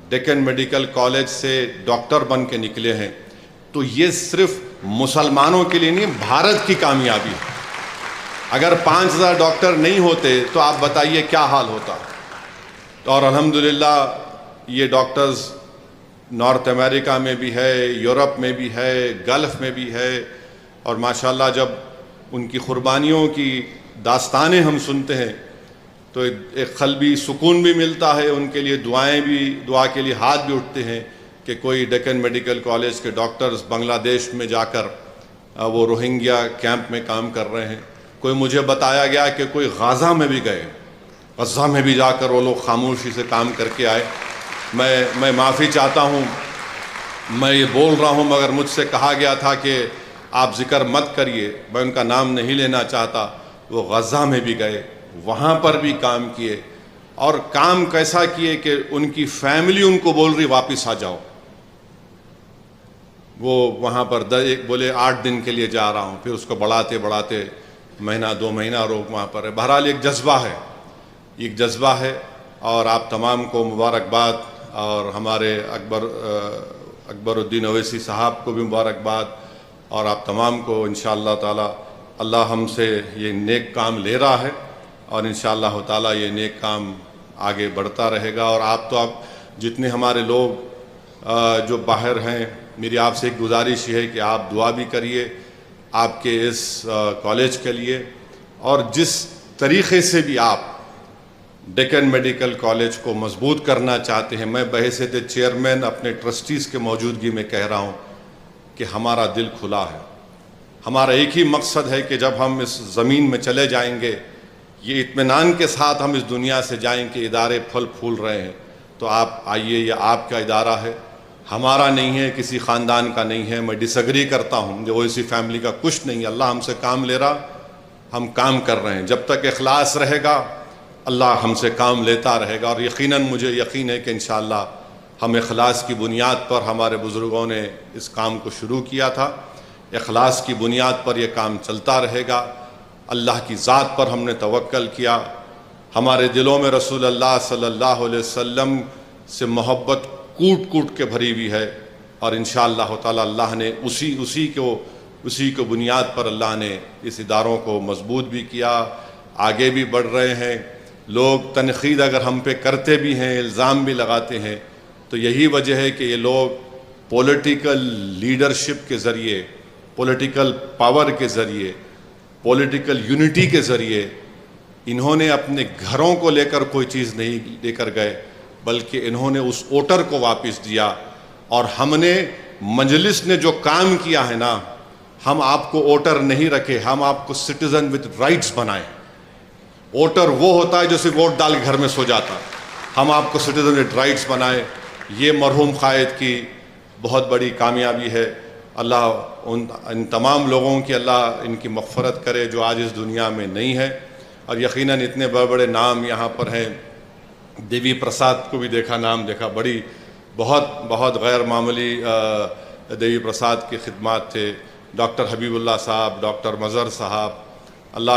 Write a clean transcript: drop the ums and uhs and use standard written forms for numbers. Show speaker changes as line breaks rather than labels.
Deccan medical college سے doctor بن کے نکلے ہیں، تو یہ صرف مسلمانوں کے لیے نہیں، بھارت کی کامیابی ہے۔ اگر 5000 ڈاکٹر نہیں ہوتے تو آپ بتائیے کیا حال ہوتا۔ اور الحمدللہ یہ ڈاکٹرز نارتھ امریکہ میں بھی ہے، یورپ میں بھی ہے، گلف میں بھی ہے، اور ماشاءاللہ جب ان کی قربانیوں کی داستانیں ہم سنتے ہیں تو ایک قلبی سکون بھی ملتا ہے، ان کے لیے دعا کے لیے ہاتھ بھی اٹھتے ہیں کہ کوئی ڈیکن میڈیکل کالج کے ڈاکٹرز بنگلہ دیش میں جا کر وہ روہنگیا کیمپ میں کام کر رہے ہیں۔ کوئی مجھے بتایا گیا کہ کوئی غزہ میں بھی گئے، غزہ میں بھی جا کر وہ لوگ خاموشی سے کام کر کے آئے۔ میں معافی چاہتا ہوں، میں یہ بول رہا ہوں مگر مجھ سے کہا گیا تھا کہ آپ ذکر مت کریے، میں ان کا نام نہیں لینا چاہتا۔ وہ غزہ میں بھی گئے، وہاں پر بھی کام کیے، اور کام کیسا کیے کہ ان کی فیملی ان کو بول رہی واپس آ جاؤ۔ وہ وہاں پر بولے 8 دن کے لیے جا رہا ہوں، پھر اس کو بڑھاتے مہینہ 2 مہینہ روک وہاں پر ہے۔ بہرحال ایک جذبہ ہے، اور آپ تمام کو مبارکباد، اور ہمارے اکبر الدین اویسی صاحب کو بھی مبارکباد، اور آپ تمام کو انشاءاللہ تعالی اللہ ہم سے یہ نیک کام لے رہا ہے، اور انشاءاللہ تعالی یہ نیک کام آگے بڑھتا رہے گا۔ اور آپ جتنے ہمارے لوگ جو باہر ہیں، میری آپ سے ایک گزارش ہے کہ آپ دعا بھی کریے آپ کے اس کالج کے لیے، اور جس طریقے سے بھی آپ ڈیکن میڈیکل کالج کو مضبوط کرنا چاہتے ہیں، میں بحیثیت چیئرمین اپنے ٹرسٹیز کے موجودگی میں کہہ رہا ہوں کہ ہمارا دل کھلا ہے۔ ہمارا ایک ہی مقصد ہے کہ جب ہم اس زمین میں چلے جائیں گے، یہ اطمینان کے ساتھ ہم اس دنیا سے جائیں کہ ادارے پھل پھول رہے ہیں، تو آپ آئیے، یہ آپ کا ادارہ ہے، ہمارا نہیں ہے، کسی خاندان کا نہیں ہے۔ میں ڈس ایگری کرتا ہوں، جو اسی فیملی کا کچھ نہیں ہے، اللہ ہم سے کام لے رہا، ہم کام کر رہے ہیں۔ جب تک اخلاص رہے گا اللہ ہم سے کام لیتا رہے گا، اور یقیناً مجھے یقین ہے کہ انشاءاللہ ہم اخلاص کی بنیاد پر، ہمارے بزرگوں نے اس کام کو شروع کیا تھا، اخلاص کی بنیاد پر یہ کام چلتا رہے گا۔ اللہ کی ذات پر ہم نے توکل کیا، ہمارے دلوں میں رسول اللہ صلی اللہ علیہ وسلم سے محبت کوٹ کوٹ کے بھری ہوئی ہے، اور انشاءاللہ تعالی اللہ نے اسی کو بنیاد پر اللہ نے اس اداروں کو مضبوط بھی کیا، آگے بھی بڑھ رہے ہیں۔ لوگ تنقید اگر ہم پہ کرتے بھی ہیں، الزام بھی لگاتے ہیں، تو یہی وجہ ہے کہ یہ لوگ پولیٹیکل لیڈرشپ کے ذریعے، پولیٹیکل پاور کے ذریعے، پولیٹیکل یونٹی کے ذریعے انہوں نے اپنے گھروں کو لے کر کوئی چیز نہیں لے کر گئے، بلکہ انہوں نے اس ووٹر کو واپس دیا۔ اور ہم نے مجلس نے جو کام کیا ہے نا، ہم آپ کو ووٹر نہیں رکھے، ہم آپ کو سٹیزن وتھ رائٹس بنائے۔ ووٹر وہ ہوتا ہے جو صرف ووٹ ڈال کے گھر میں سو جاتا، ہم آپ کو سٹیزن وتھ رائٹس بنائے۔ یہ مرحوم قائد کی بہت بڑی کامیابی ہے۔ اللہ ان تمام لوگوں کی اللہ ان کی مغفرت کرے جو آج اس دنیا میں نہیں ہے، اور یقیناً اتنے بڑے بڑے نام یہاں پر ہیں۔ دیوی پرساد کو بھی دیکھا، نام دیکھا، بہت غیر معمولی دیوی پرساد کی خدمات تھے۔ ڈاکٹر حبیب اللہ صاحب، ڈاکٹر مظہر صاحب، اللہ